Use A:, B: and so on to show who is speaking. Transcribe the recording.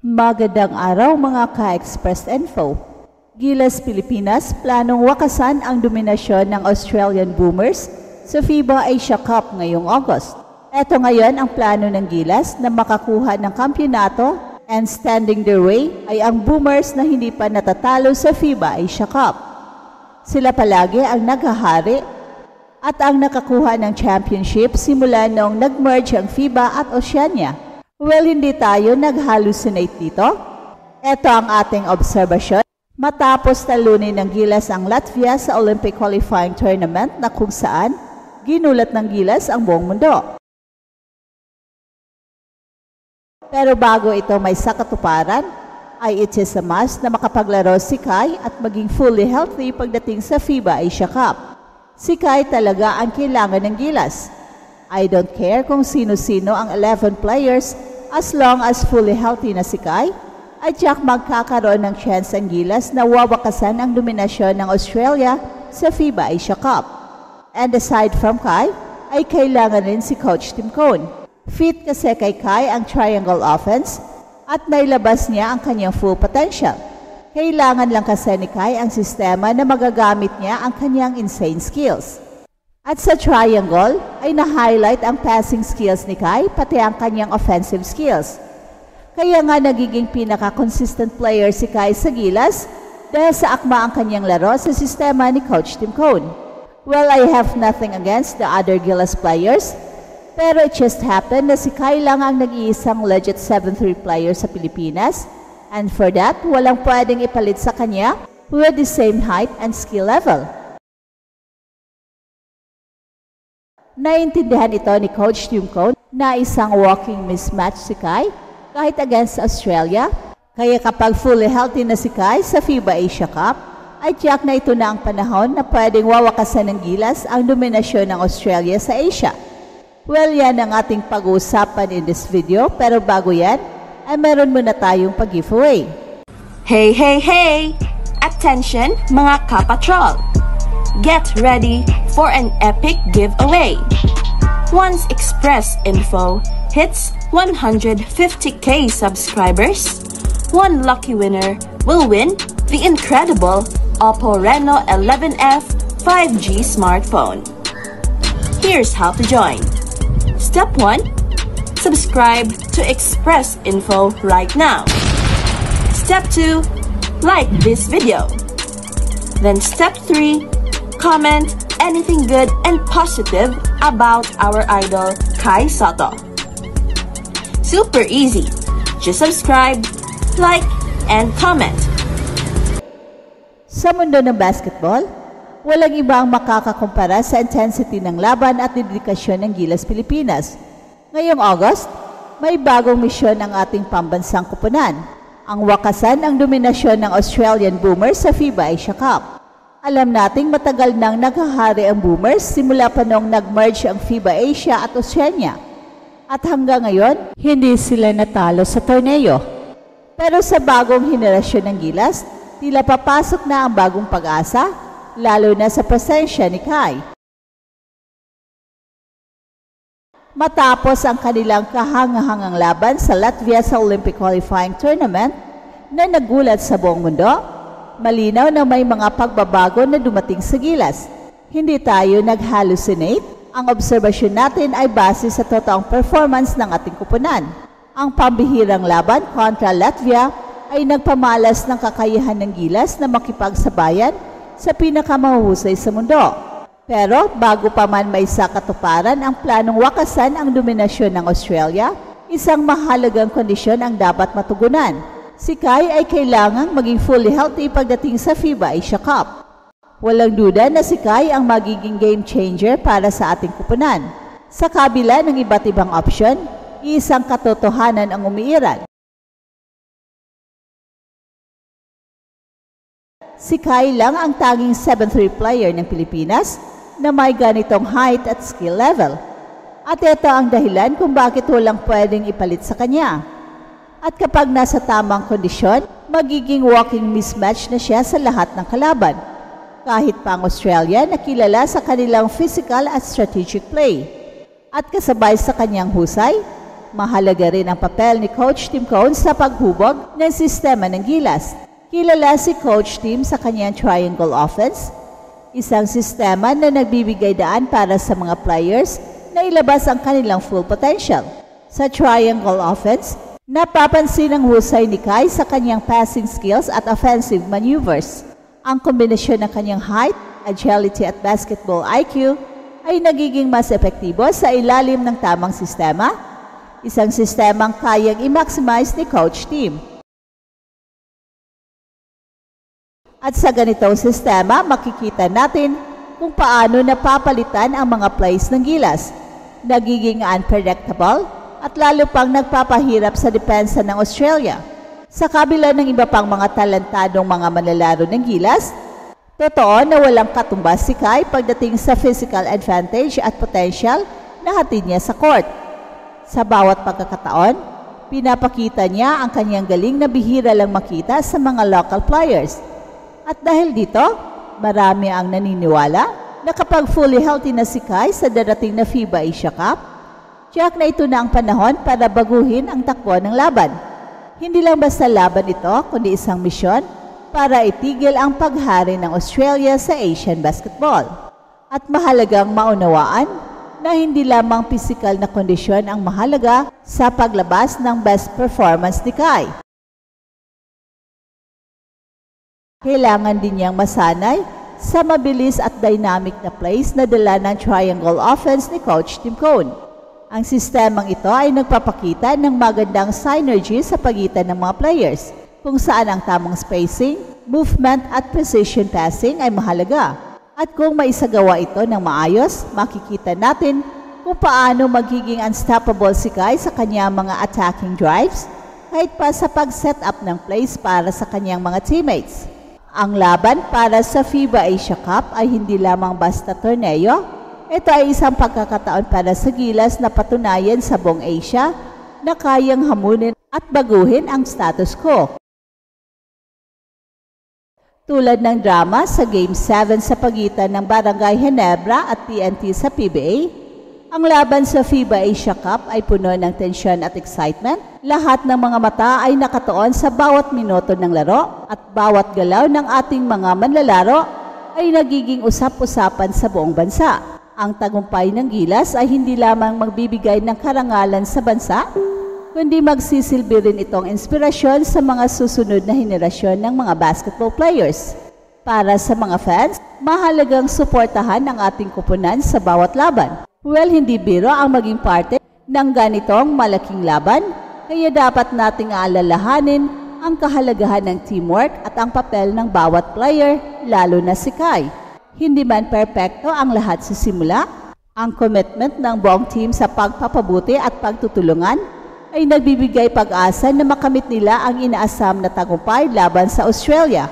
A: Magandang araw mga ka-Express Info. Gilas Pilipinas planong wakasan ang dominasyon ng Australian Boomers sa FIBA Asia Cup ngayong August. Ito ngayon ang plano ng Gilas na makakuha ng kampyonato, and standing their way ay ang Boomers na hindi pa natatalo sa FIBA Asia Cup. Sila palagi ang naghahari at ang nakakuha ng championship simula noong nag-merge ang FIBA at Oceania. Well, hindi tayo nag-hallucinate dito. Ito ang ating obserbasyon. Matapos talunin ng Gilas ang Latvia sa Olympic Qualifying Tournament na kung saan ginulat ng Gilas ang buong mundo. Pero bago ito may sakatuparan, ay it is a must na makapaglaro si Kai at maging fully healthy pagdating sa FIBA Asia Cup. Si Kai talaga ang kailangan ng Gilas. I don't care kung sino-sino ang 11 players as long as fully healthy na si Kai, ay tiyak magkakaroon ng chance ang Gilas na wawakasan ang dominasyon ng Australia sa FIBA Asia Cup. And aside from Kai, ay kailangan rin si Coach Tim Cone. Fit kasi kay Kai ang triangle offense at nailabas niya ang kanyang full potential. Kailangan lang kasi ni Kai ang sistema na magagamit niya ang kanyang insane skills. At sa triangle ay na-highlight ang passing skills ni Kai pati ang kanyang offensive skills. Kaya nga nagiging pinaka-consistent player si Kai sa Gilas dahil sa akma ang kanyang laro sa sistema ni Coach Tim Cone. Well, I have nothing against the other Gilas players, pero it just happened na si Kai lang ang nag-iisang legit 7'3 player sa Pilipinas, and for that, walang pwedeng ipalit sa kanya with the same height and skill level. Naintindihan ito ni Coach Tim Cone na isang walking mismatch si Kai kahit against Australia. Kaya kapag fully healthy na si Kai sa FIBA Asia Cup, ay tiyak na ito na ang panahon na pwedeng wawakasan ng Gilas ang dominasyon ng Australia sa Asia. Well, yan ang ating pag-uusapan in this video, pero bago yan, ay meron muna tayong pag-giveaway.
B: Hey, hey, hey! Attention mga kapatrol! Get ready for an epic giveaway. Once Express Info hits 150k subscribers, one lucky winner will win the incredible Oppo Reno 11F 5G smartphone. Here's how to join. Step 1. Subscribe to Express Info right now. Step 2. Like this video. Then step 3. Comment anything good and positive about our idol Kai Sotto. Super easy. Just subscribe, like, and comment.
A: Sa mundo ng basketball, walang iba ang makakakumpara sa intensity ng laban at dedikasyon ng Gilas Pilipinas. Ngayong August, may bagong misyon ang ating pambansang kupunan, ang wakasan ang dominasyon ng Australian Boomers sa FIBA Asia Cup. Alam nating matagal nang naghahari ang Boomers simula pa noong nag-merge ang FIBA Asia at Oceania. At hanggang ngayon, hindi sila natalo sa torneo. Pero sa bagong henerasyon ng Gilas, tila papasok na ang bagong pag-asa, lalo na sa presensya ni Kai. Matapos ang kanilang kahangahangang laban sa Latvia sa Olympic Qualifying Tournament na nagulat sa buong mundo, malinaw na may mga pagbabago na dumating sa Gilas. Hindi tayo nag-hallucinate. Ang obserbasyon natin ay base sa totoong performance ng ating kupunan. Ang pambihirang laban kontra Latvia ay nagpamalas ng kakayahan ng Gilas na makipagsabayan sa pinakamahusay sa mundo. Pero bago pa man may sakatuparan ang planong wakasan ang dominasyon ng Australia, isang mahalagang kondisyon ang dapat matugunan. Si Kai ay kailangang maging fully healthy pagdating sa FIBA Asia Cup. Walang duda na si Kai ang magiging game changer para sa ating kupunan. Sa kabila ng iba't ibang option, isang katotohanan ang umiiral. Si Kai lang ang tanging 7'3 player ng Pilipinas na may ganitong height at skill level. At ito ang dahilan kung bakit walang pwedeng ipalit sa kanya. At kapag nasa tamang kondisyon, magiging walking mismatch na siya sa lahat ng kalaban. Kahit pa ang Australia na kilala sa kanilang physical at strategic play. At kasabay sa kanyang husay, Mahalaga rin ang papel ni Coach Tim Cone sa paghubog ng sistema ng Gilas. Kilala si Coach Tim sa kanyang triangle offense, isang sistema na nagbibigay daan para sa mga players na ilabas ang kanilang full potential. Sa triangle offense, napapansin ang husay ni Kai sa kanyang passing skills at offensive maneuvers. Ang kombinasyon ng kanyang height, agility at basketball IQ ay nagiging mas epektibo sa ilalim ng tamang sistema, isang sistemang kayang i-maximize ni Coach Tim. At sa ganitong sistema, makikita natin kung paano napapalitan ang mga plays ng Gilas. Nagiging unpredictable at lalo pang nagpapahirap sa depensa ng Australia. Sa kabila ng iba pang mga talentadong mga manlalaro ng Gilas, totoo na walang katumbas si Kai pagdating sa physical advantage at potential na hatid niya sa court. Sa bawat pagkakataon, pinapakita niya ang kanyang galing na bihira lang makita sa mga local players. At dahil dito, marami ang naniniwala na kapag fully healthy na si Kai sa darating na FIBA Asia Cup, tiyak na ito na ang panahon para baguhin ang takbo ng laban. Hindi lang basta laban ito, kundi isang misyon para itigil ang paghari ng Australia sa Asian basketball. At mahalagang maunawaan na hindi lamang pisikal na kondisyon ang mahalaga sa paglabas ng best performance ni Kai. Kailangan din niyang masanay sa mabilis at dynamic na plays na dala ng triangle offense ni Coach Tim Cone. Ang sistemang ito ay nagpapakita ng magandang synergy sa pagitan ng mga players, kung saan ang tamang spacing, movement at precision passing ay mahalaga. At kung maisagawa ito ng maayos, makikita natin kung paano magiging unstoppable si Kai sa kanyang mga attacking drives, kahit pa sa pag-set up ng plays para sa kanyang mga teammates. Ang laban para sa FIBA Asia Cup ay hindi lamang basta torneo. Ito ay isang pagkakataon para sa Gilas na patunayan sa buong Asia na kayang hamunin at baguhin ang status quo. Tulad ng drama sa Game 7 sa pagitan ng Barangay Ginebra at TNT sa PBA, ang laban sa FIBA Asia Cup ay puno ng tensyon at excitement. Lahat ng mga mata ay nakatuon sa bawat minuto ng laro at bawat galaw ng ating mga manlalaro ay nagiging usap-usapan sa buong bansa. Ang tagumpay ng Gilas ay hindi lamang magbibigay ng karangalan sa bansa, kundi magsisilbi rin itong inspirasyon sa mga susunod na henerasyon ng mga basketball players. Para sa mga fans, mahalagang suportahan ang ating kupunan sa bawat laban. Well, hindi biro ang maging parte ng ganitong malaking laban, kaya dapat nating aalalahanin ang kahalagahan ng teamwork at ang papel ng bawat player, lalo na si Kai. Hindi man perpekto ang lahat sa simula, ang commitment ng buong team sa pagpapabuti at pagtutulungan ay nagbibigay pag-asa na makamit nila ang inaasam na tagumpay laban sa Australia.